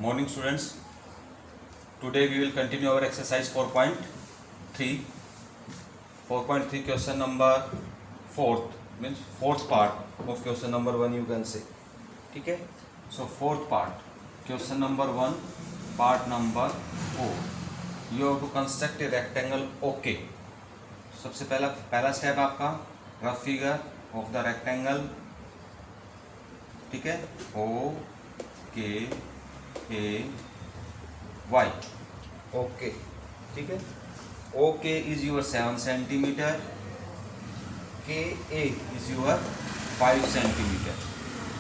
Morning students, today we will continue our exercise 4.3. 4.3 question number 4th means fourth part of question number 1 you can say. ठीक है, so fourth part question number 1 part number 4 you have to construct a rectangle OK. सबसे पहला step आपका rough figure of the rectangle, ठीक है, OK A Y, okay, ठीक है, okay is your 7 centimetre, के ए इज योर 5 सेंटीमीटर,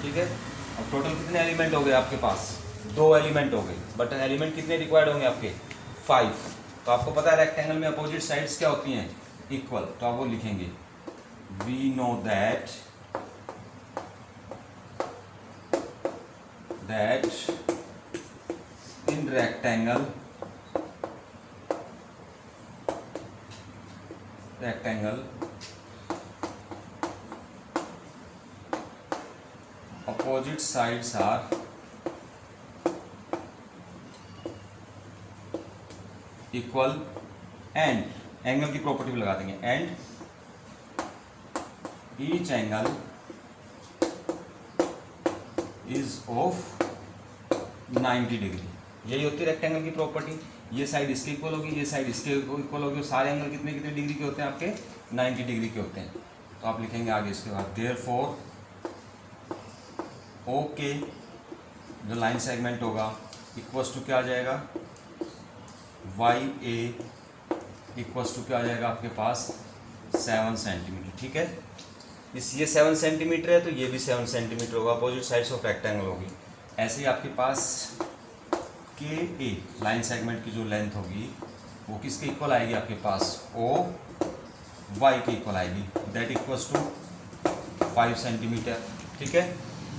ठीक है। अब टोटल कितने एलिमेंट हो गए आपके पास? 2 एलिमेंट हो गए, बट एलिमेंट कितने रिक्वायर्ड होंगे आपके? 5। तो आपको पता है रेक्टेंगल में अपोजिट साइड्स क्या होती हैं? इक्वल। तो आप वो लिखेंगे we know that in rectangle opposite sides are equal and angle की प्रॉपर्टी भी लगा देंगे and each angle is of 90 degree. यही होती है रेक्टेंगल की प्रॉपर्टी। ये साइड इसके इक्वल होगी, ये साइड इसके इक्वल होगी। सारे एंगल कितने कितने डिग्री के होते हैं आपके? 90 डिग्री के होते हैं। तो आप लिखेंगे आगे इसके बाद देयरफॉर ओके जो लाइन सेगमेंट होगा इक्वल्स टू क्या आ जाएगा? वाई ए इक्वल्स टू क्या आ जाएगा आपके पास? 7 सेंटीमीटर, ठीक है। ये 7 सेंटीमीटर है तो ये भी 7 सेंटीमीटर होगा, अपोजिट साइड्स ऑफ रेक्टेंगल होगी। ऐसे ही आपके पास के ए लाइन सेगमेंट की जो लेंथ होगी वो किसके इक्वल आएगी आपके पास? ओ वाई के इक्वल आएगी, दैट इक्वल्स टू 5 सेंटीमीटर, ठीक है।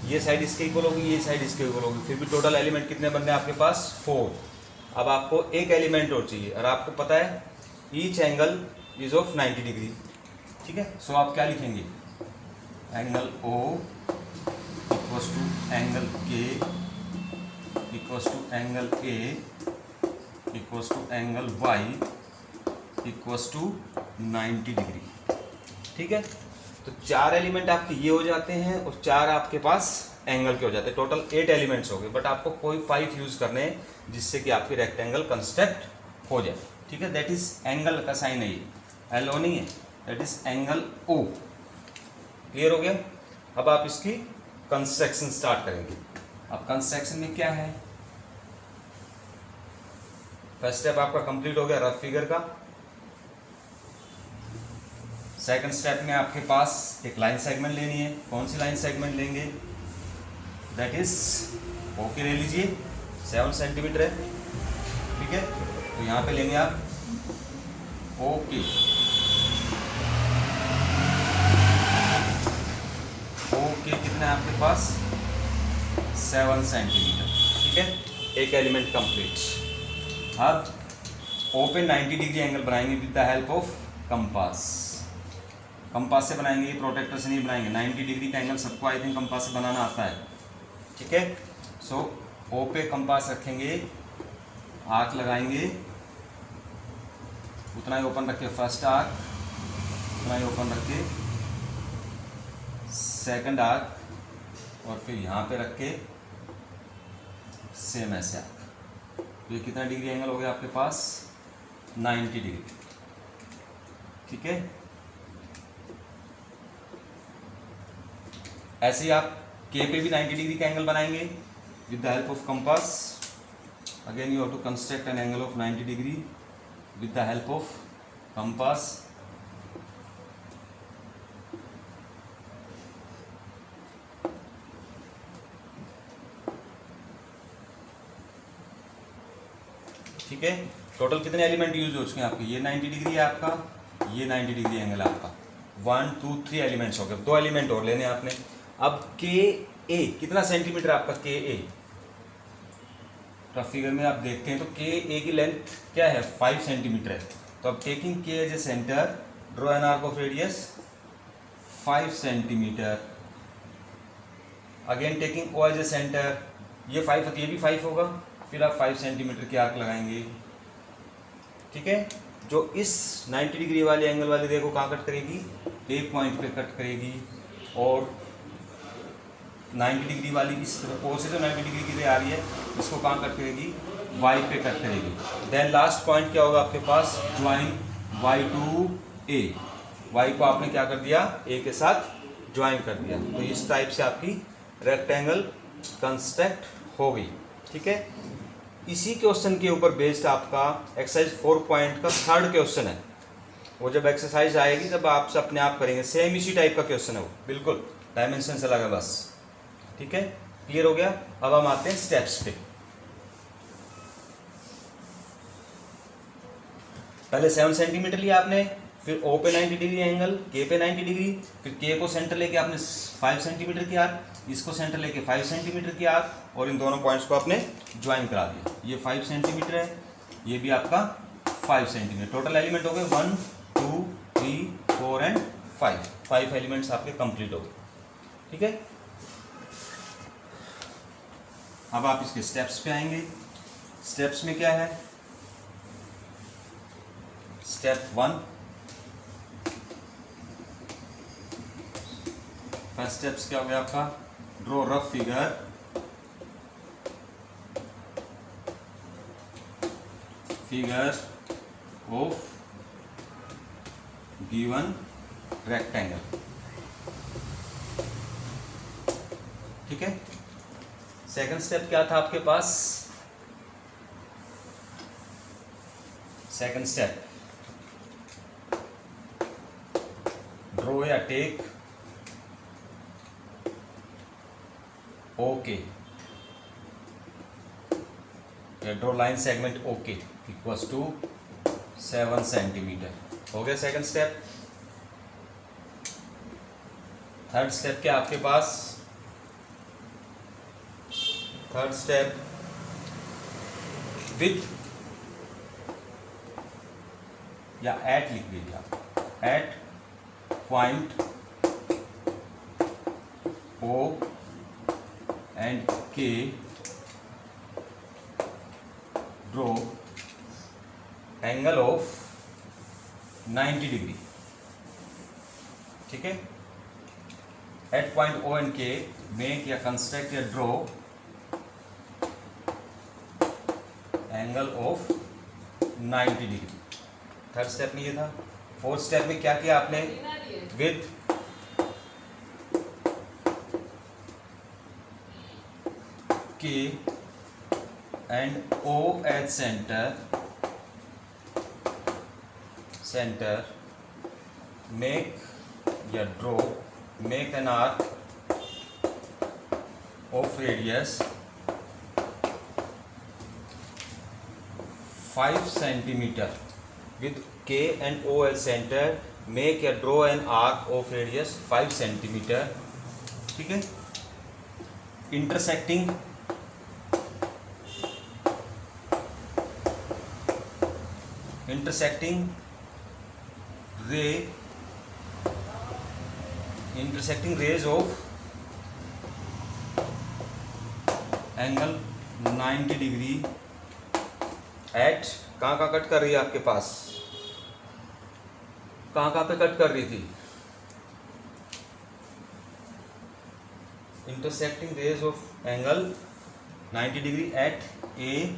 ये साइड इसके इक्वल होगी, ये साइड इसके इक्वल होगी, फिर भी टोटल एलिमेंट कितने बन रहे हैं आपके पास? 4। अब आपको एक एलिमेंट और चाहिए और आपको पता है each angle is of 90 degree, ठीक है। सो आप क्या लिखेंगे? Angle O equals to angle K equals to angle A equals to angle Y equals to 90 degree, ठीक है। तो 4 एलिमेंट आपके ये हो जाते हैं और 4 आपके पास एंगल के हो जाते हैं। टोटल 8 एलिमेंट्स हो गए, बट आपको कोई 5 यूज करने हैं जिससे कि आपकी रेक्टेंगल कंस्ट्रक्ट हो जाए, ठीक है। दैट इज एंगल का साइन है, ये एल ओ नहीं है, that is angle O. Clear हो गया? अब आप इसकी कंस्ट्रक्शन स्टार्ट करेंगे। अब कंस्ट्रक्शन में क्या है? फर्स्ट स्टेप आपका कंप्लीट हो गया रफ फिगर का। सेकंड स्टेप में आपके पास एक लाइन सेगमेंट लेनी है। कौन सी लाइन सेगमेंट लेंगे? दैट इज ओके ले लीजिए, 7 सेंटीमीटर है, ठीक है। तो यहाँ पे लेंगे आप ओके, ओके कितना है आपके पास? 7 सेंटीमीटर, ठीक है। एक एलिमेंट कंप्लीट। अब ओ पे 90 डिग्री एंगल बनाएंगे with the help of compass. Compass से बनाएंगे, ये प्रोटेक्टर से नहीं बनाएंगे। 90 डिग्री का एंगल सबको आई थिंक कंपास से बनाना आता है, ठीक है। सो ओ पे कंपास रखेंगे, आर्क लगाएंगे, उतना ही ओपन रखे फर्स्ट आर्क, उतना ही ओपन रखे सेकंड आर्क, और फिर यहाँ पे रख के सेम ऐसे आर्क। तो ये कितना डिग्री एंगल हो गया आपके पास? 90 डिग्री, ठीक है। ऐसे ही आप के पे भी 90 डिग्री का एंगल बनाएंगे with the help of compass. Again you have to construct an angle of 90 degree with the help of compass. ठीक है। टोटल कितने एलिमेंट यूज हो चुके हैं आपके? ये 90 डिग्री है आपका, ये 90 डिग्री एंगल है आपका। 1 2 3 एलिमेंट्स हो गए। 2 एलिमेंट और लेने आपने। अब के ए कितना सेंटीमीटर आपका? के ए रफ फिगर में आप देखते हैं तो के ए की लेंथ क्या है? 5 सेंटीमीटर है। तो अब taking K as a centre draw an arc of radius 5 centimetre. Again taking O as a centre, ये 5 होती है, ये भी 5 होगा, फिर आप 5 सेंटीमीटर की आर्क लगाएंगे, ठीक है। जो इस 90 डिग्री वाले एंगल वाली देखो कहाँ कट करेगी, एक पॉइंट पे कट करेगी, और 90 डिग्री वाली इस तरफ ओ से जो 90 डिग्री की रे आ रही है इसको कहाँ कट करेगी, वाई पे कट करेगी। देन लास्ट पॉइंट क्या होगा आपके पास, join Y to A, Y को आपने क्या कर दिया, ए के साथ ज्वाइन कर दिया। तो इस टाइप से आपकी रेक्टेंगल कंस्ट्रक्ट हो गई, ठीक है। इसी क्वेश्चन के ऊपर बेस्ड आपका एक्सरसाइज 4 पॉइंट का थर्ड क्वेश्चन है। वो जब एक्सरसाइज आएगी तब आप अपने आप करेंगे, सेम इसी टाइप का क्वेश्चन है वो, बिल्कुल डायमेंशन से लगा बस, ठीक है। क्लियर हो गया। अब हम आते हैं स्टेप्स पे। पहले 7 सेंटीमीटर लिया आपने, फिर ओ पे 90 डिग्री एंगल, के पे 90 डिग्री, फिर के को सेंटर लेके आपने 5 सेंटीमीटर की आर्क, इसको सेंटर लेके 5 सेंटीमीटर की आर्क, और इन दोनों पॉइंट्स को आपने ज्वाइन करा दिया। ये 5 सेंटीमीटर है, ये भी आपका 5 सेंटीमीटर। टोटल एलिमेंट हो गए 1 2 3 4 एंड 5 एलिमेंट्स आपके कंप्लीट हो गए, ठीक है। अब आप इसके स्टेप्स पे आएंगे। स्टेप्स में क्या है, स्टेप 1, फर्स्ट स्टेप्स क्या हो गया आपका, draw rough figure of given rectangle, ठीक है। सेकंड स्टेप क्या था आपके पास, सेकंड स्टेप ड्रॉ या take OK, draw line segment OK equals to 7 centimetre. हो गया सेकंड स्टेप। थर्ड स्टेप क्या आपके पास, थर्ड स्टेप विथ या एट लिख दीजिए आप, at point O and K draw angle of 90 degree, ठीक है। At point O and K make या कंस्ट्रक्ट या draw angle of 90 degree. Third step में ये था। फोर्थ स्टेप में क्या किया आपने, with K and O at centre make या draw make an arc of radius 5 centimetre with K and O as center make या draw an arc of radius 5 centimetre, ठीक है। intersecting rays of angle 90 degree eight कहाँ cut कर रही है आपके पास, कहाँ पे कट कर रही थी, intersecting rays of angle 90 degree at A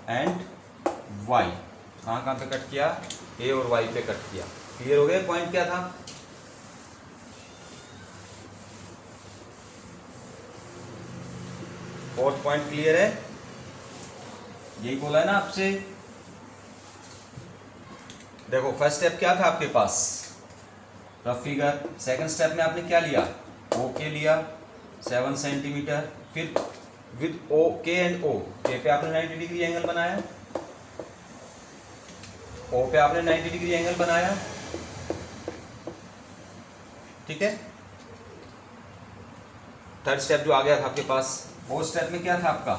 and Y, कहाँ पे कट किया, ए और वाई पे कट किया। क्लियर हो गया। पॉइंट क्या था, फोर्थ पॉइंट क्लियर है, यही बोला है ना आपसे। देखो फर्स्ट स्टेप क्या था आपके पास, रफ फिगर। सेकंड स्टेप में आपने क्या लिया, ओके लिया 7 सेंटीमीटर, फिर विद ओ के एंड ओ, के पे आपने 90 डिग्री एंगल बनाया, ओ पे आपने 90 डिग्री एंगल बनाया, ठीक है। थर्ड स्टेप जो आ गया था आपके पास। फोर्थ स्टेप में क्या था आपका,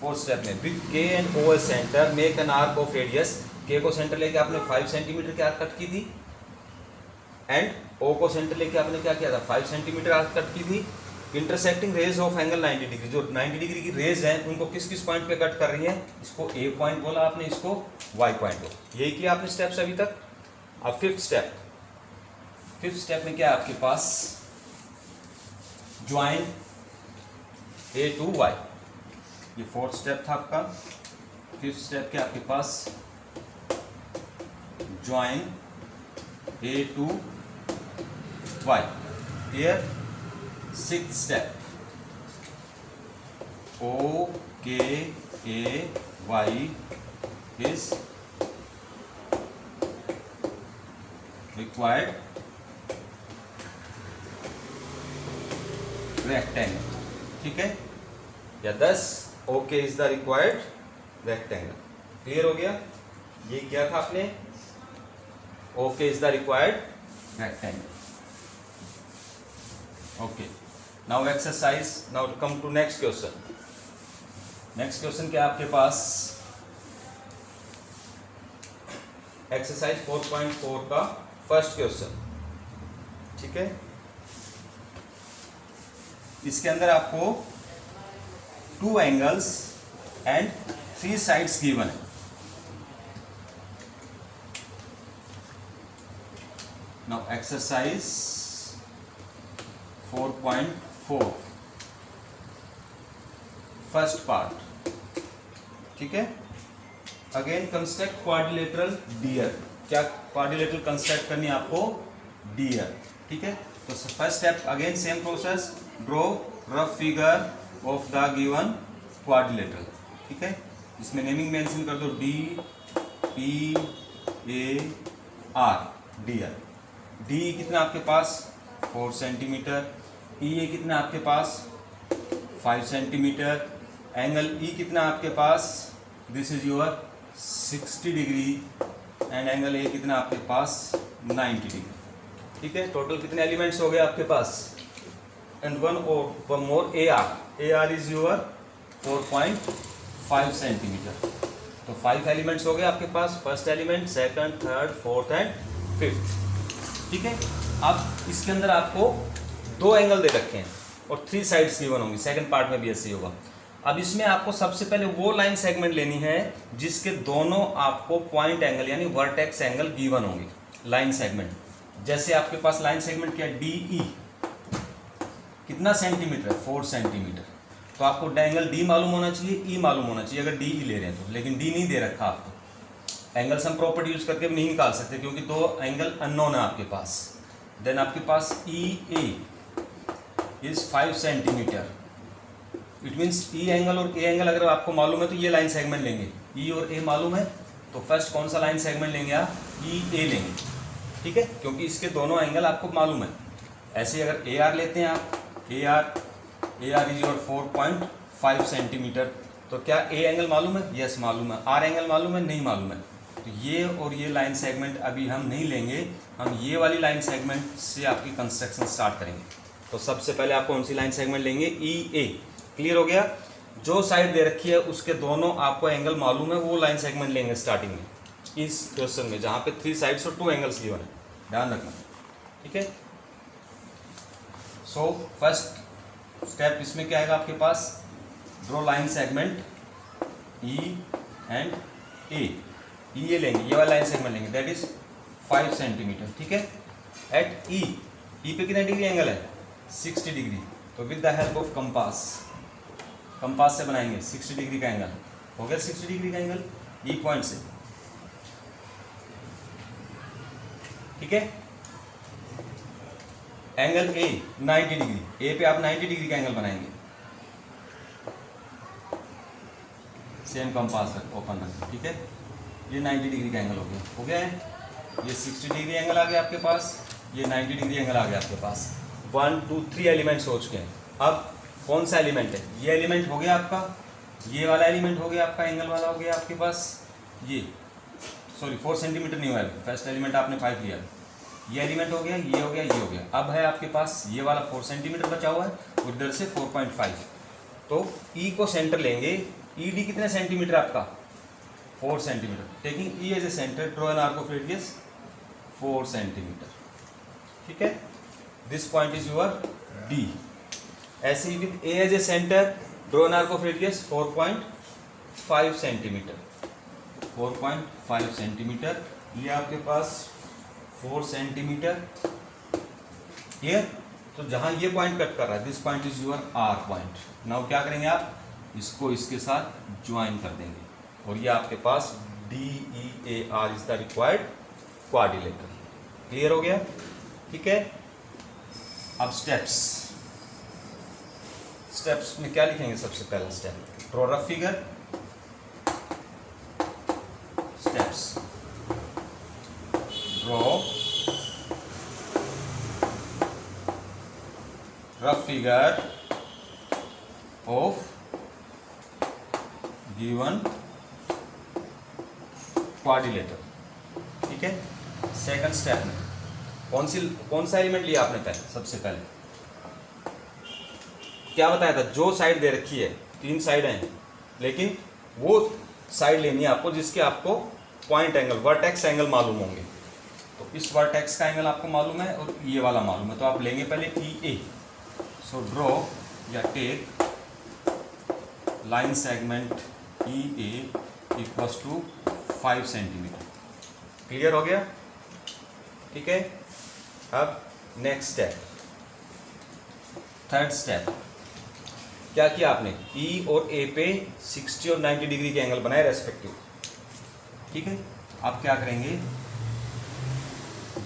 फोर्थ स्टेप में with K and O centre make an arc of radius, K को सेंटर लेके आपने 5 सेंटीमीटर की आर्क कट की थी, एंड ओ को सेंटर लेके आपने क्या किया था, 5 सेंटीमीटर आर्क कट की थी। Intersecting rays of angle 90 degree, जो 90 डिग्री की रेज है उनको किस किस पॉइंट पे कट कर रही है, इसको ए पॉइंट बोला आपने, इसको वाई पॉइंट बोला। यही किया आपने स्टेप्स अभी तक। अब फिफ्थ स्टेप में क्या है आपके पास, ज्वाइन ए टू वाई। ये फोर्थ स्टेप था आपका। फिफ्थ स्टेप क्या आपके पास, join A to Y. Clear. Sixth step, O K A Y is required rectangle. ठीक है, या 10 OK is the required rectangle. Clear हो गया। ये क्या था आपने, OK is the required rectangle. Okay, now exercise, now come to next question. Next question क्या आपके पास, एक्सरसाइज 4.4 का फर्स्ट क्वेश्चन। ठीक है, इसके अंदर आपको 2 एंगल्स एंड 3 साइड्स गिवन है। Now exercise 4.4 first part. ठीक है, अगेन कंस्ट्रक्ट क्वाड्रिलेटरल डियर। क्या क्वाड्रिलेटरल कंस्ट्रक्ट करनी है आपको, डियर। ठीक है, तो first step again same process, draw rough figure of the given quadrilateral. ठीक है, इसमें नेमिंग मेंशन कर दो, D P A R, dear. D कितना आपके पास 4 सेंटीमीटर, ई ए कितना आपके पास 5 सेंटीमीटर, एंगल ई कितना आपके पास, this is your 60 degree, and angle A कितना आपके पास 90 डिग्री। ठीक है, टोटल कितने एलिमेंट्स हो गए आपके पास, and one more A R is your 4.5 centimetre. तो 5 एलिमेंट्स हो गए आपके पास, first element, second, third, fourth and fifth. ठीक है, अब इसके अंदर आपको 2 एंगल दे रखे हैं और 3 साइड्स गिवन होंगी, सेकंड पार्ट में भी ऐसे ही होगा। अब इसमें आपको सबसे पहले वो लाइन सेगमेंट लेनी है जिसके दोनों आपको पॉइंट एंगल यानी वर्टेक्स एंगल गिवन होंगे, लाइन सेगमेंट। जैसे आपके पास लाइन सेगमेंट क्या है, डी ई कितना सेंटीमीटर है, 4 सेंटीमीटर। तो आपको एंगल डी मालूम होना चाहिए, ई मालूम होना चाहिए अगर डी ई ले रहे हैं तो, लेकिन डी नहीं दे रखा आपको। एंगल सम प्रॉपर्टी यूज करके नहीं निकाल सकते क्योंकि 2 एंगल अननोन है आपके पास। देन आपके पास E A is 5 centimetre. It means E angle और ए एंगल अगर आपको मालूम है तो ये लाइन सेगमेंट लेंगे। ई और ए मालूम है तो फर्स्ट कौन सा लाइन सेगमेंट लेंगे आप, ई ए लेंगे। ठीक है, क्योंकि इसके दोनों एंगल आपको मालूम है। ऐसे अगर ए आर लेते हैं आप, ए आर इज योर 4.5 सेंटीमीटर। तो क्या ए एंगल मालूम है, यस मालूम है। आर एंगल मालूम है, नहीं मालूम है। तो ये और ये लाइन सेगमेंट अभी हम नहीं लेंगे, हम ये वाली लाइन सेगमेंट से आपकी कंस्ट्रक्शन स्टार्ट करेंगे। तो सबसे पहले आप कौन सी लाइन सेगमेंट लेंगे, ई ए। क्लियर हो गया। जो साइड दे रखी है उसके दोनों आपको एंगल मालूम है, वो लाइन सेगमेंट लेंगे स्टार्टिंग में इस क्वेश्चन में, जहाँ पे 3 साइड्स और 2 एंगल्स गिवन है, ध्यान रखना। ठीक है, सो फर्स्ट स्टेप इसमें क्या आएगा आपके पास, draw line segment E and A. ये लेंगे, ये वाला लाइन सेगमेंट लेंगे, दैट इज 5 सेंटीमीटर। ठीक है, एट ई पे कितना डिग्री एंगल है, 60 डिग्री। तो with the help of compass से बनाएंगे 60 डिग्री का एंगल। हो गया 60 डिग्री का एंगल ई पॉइंट से। ठीक है, एंगल ए 90 डिग्री, ए पे आप 90 डिग्री का एंगल बनाएंगे। सेम कंपास ओपन रखें। ठीक है, ये 90 डिग्री का एंगल हो गया है। ये 60 डिग्री एंगल आ गया आपके पास, ये 90 डिग्री एंगल आ गया आपके पास। 1 2 3 एलिमेंट्स हो चुके हैं। अब कौन सा एलिमेंट है, ये एलिमेंट हो गया आपका, ये वाला एलिमेंट हो गया आपका, एंगल वाला हो गया आपके पास। ये सॉरी 4 सेंटीमीटर नहीं हुआ है, फर्स्ट एलिमेंट आपने 5 लिया। ये एलिमेंट हो गया, ये हो गया, ये हो गया। अब है आपके पास ये वाला 4 सेंटीमीटर बचा हुआ है, उधर से 4.5। तो ई को सेंटर लेंगे। ई डी कितने सेंटीमीटर आपका, 4 centimetre. Taking E as a centre, draw an arc of radius 4 centimetre. ठीक है, this point is your D. ऐसे ही with A as a centre draw an arc of radius 4.5 centimetre, 4.5 centimetre, ये आपके पास 4 centimetre. Clear? तो जहां ये point cut कर रहा है, this point is your R point. Now क्या करेंगे आप, इसको इसके साथ ज्वाइन कर देंगे और ये आपके पास DEAR is the required quadrilateral. Clear हो गया? ठीक है। अब स्टेप्स में क्या लिखेंगे? सबसे पहला step draw rough figure, steps draw rough figure of given quadrilateral. ठीक है। सेकंड स्टेप में कौन सा एलिमेंट लिया आपने? पहले सबसे पहले क्या बताया था? जो साइड दे रखी है, 3 साइड हैं, लेकिन वो साइड लेनी है आपको जिसके आपको पॉइंट एंगल, वर्टेक्स एंगल मालूम होंगे। तो इस वर्टेक्स का एंगल आपको मालूम है और ये वाला मालूम है, तो आप लेंगे पहले EA। सो ड्रॉ या take line segment EA equals to 5 centimetre. Clear हो गया? ठीक है। अब नेक्स्ट स्टेप, थर्ड स्टेप, क्या किया आपने? E और A पे 60 और 90 डिग्री के एंगल बनाए रेस्पेक्टिव। ठीक है। अब क्या करेंगे?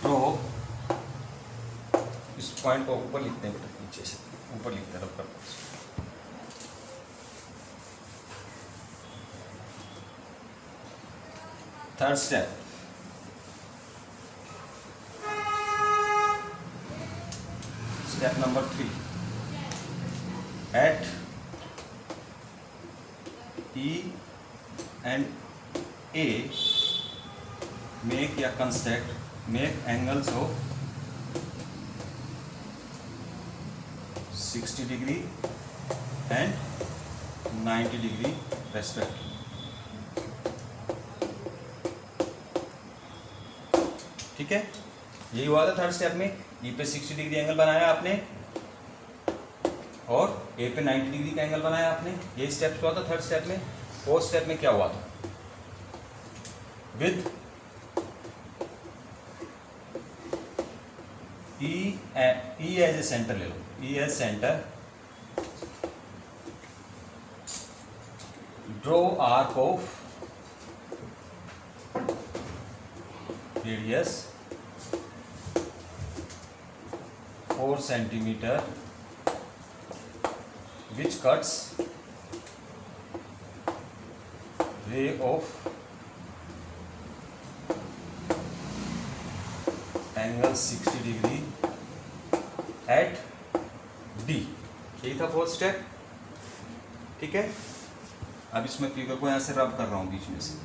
ड्रॉ, इस पॉइंट को ऊपर लिखते हैं बेटा, नीचे से ऊपर लिखते हैं ऊपर। Third step, step number 3, at E and A make या construct make angles of 60 degree and 90 degree respectively। ठीक है। यही हुआ था थर्ड स्टेप में। E पे 60 डिग्री एंगल बनाया आपने और A पे 90 डिग्री का एंगल बनाया आपने। यही स्टेप हुआ था थर्ड स्टेप में। फोर्थ स्टेप में क्या हुआ था? With E as a centre ले लो, E as centre, draw arc of radius 4 centimetre which cuts ray of angle 60 degree at D। यही था फोर्थ स्टेप। ठीक है। अब इसमें फिगर को यहां से रब कर रहा हूं बीच में से।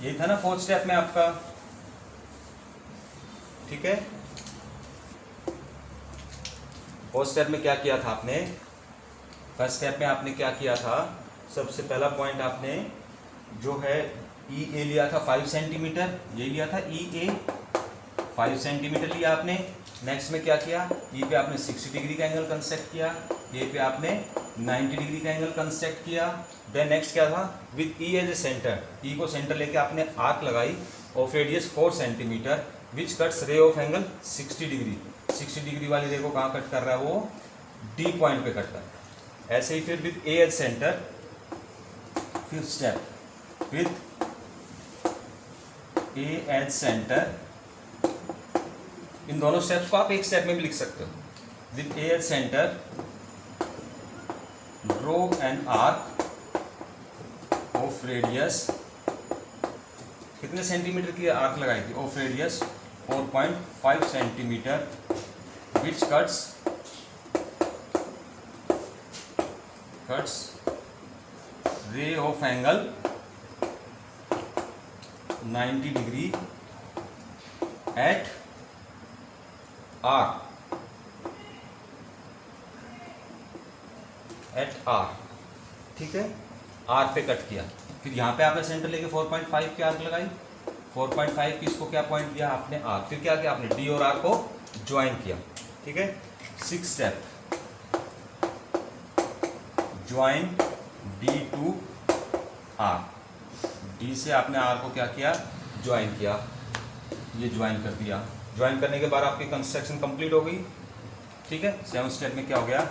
यही था ना फोर्थ स्टेप में आपका। ठीक है। फोर्थ स्टेप में क्या किया था आपने? फर्स्ट स्टेप में आपने क्या किया था? सबसे पहला पॉइंट आपने जो है EA लिया था 5 सेंटीमीटर, ये लिया था EA 5 सेंटीमीटर लिया आपने। नेक्स्ट में क्या किया? E पे आपने 60 डिग्री का एंगल कंस्ट्रक्ट किया, A पे आपने 90 डिग्री का एंगल कंस्ट्रक्ट किया। देन नेक्स्ट क्या था? With E as a centre, E को सेंटर लेके आपने आर्क लगाई of radius 4 centimetre which cuts ray of angle 60 degree. 60 degree वाली रे को कहाँ कट कर रहा है? वो D पॉइंट पे कट कर रहा है। ऐसे ही फिर with A as centre, fifth step, with A as centre. इन दोनों स्टेप्स को आप एक स्टेप में भी लिख सकते हो। With A as centre draw an arc of radius, कितने सेंटीमीटर की आर्क लगाई थी? Of radius 4.5 centimetre which cuts ray of angle 90 degree at R, at R. ठीक है। आर पे कट किया। फिर यहाँ पे आपने सेंटर लेके 4.5 की आर्क लगाई, 4.5 की इसको क्या पॉइंट दिया आपने आर, फिर क्या किया आपने डी और आर को ज्वाइन किया, ठीक है। 6 step, join D to R, D से आपने आर को क्या किया ज्वाइन किया, ये ज्वाइन कर दिया। ज्वाइन करने के बाद आपकी कंस्ट्रक्शन कंप्लीट हो गई, ठीक है। 7 स्टेप में क्या हो गया,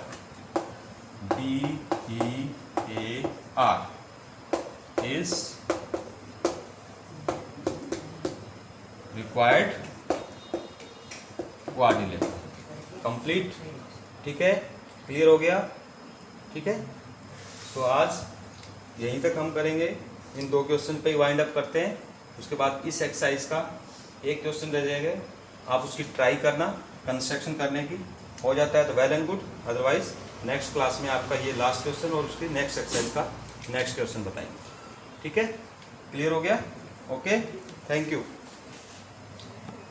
D E A R is required quadrilateral, complete, ठीक है, क्लियर हो गया, ठीक है। तो आज यहीं तक हम करेंगे, इन 2 क्वेश्चन पे ही वाइंड अप करते हैं। उसके बाद इस एक्सरसाइज का एक क्वेश्चन रह जाएगा, आप उसकी ट्राई करना कंस्ट्रक्शन करने की, हो जाता है तो well and good, otherwise next class में आपका ये लास्ट क्वेश्चन और उसकी नेक्स्ट एक्सरसाइज का नेक्स्ट क्वेश्चन बताएंगे, ठीक है। क्लियर हो गया, ओके, थैंक यू।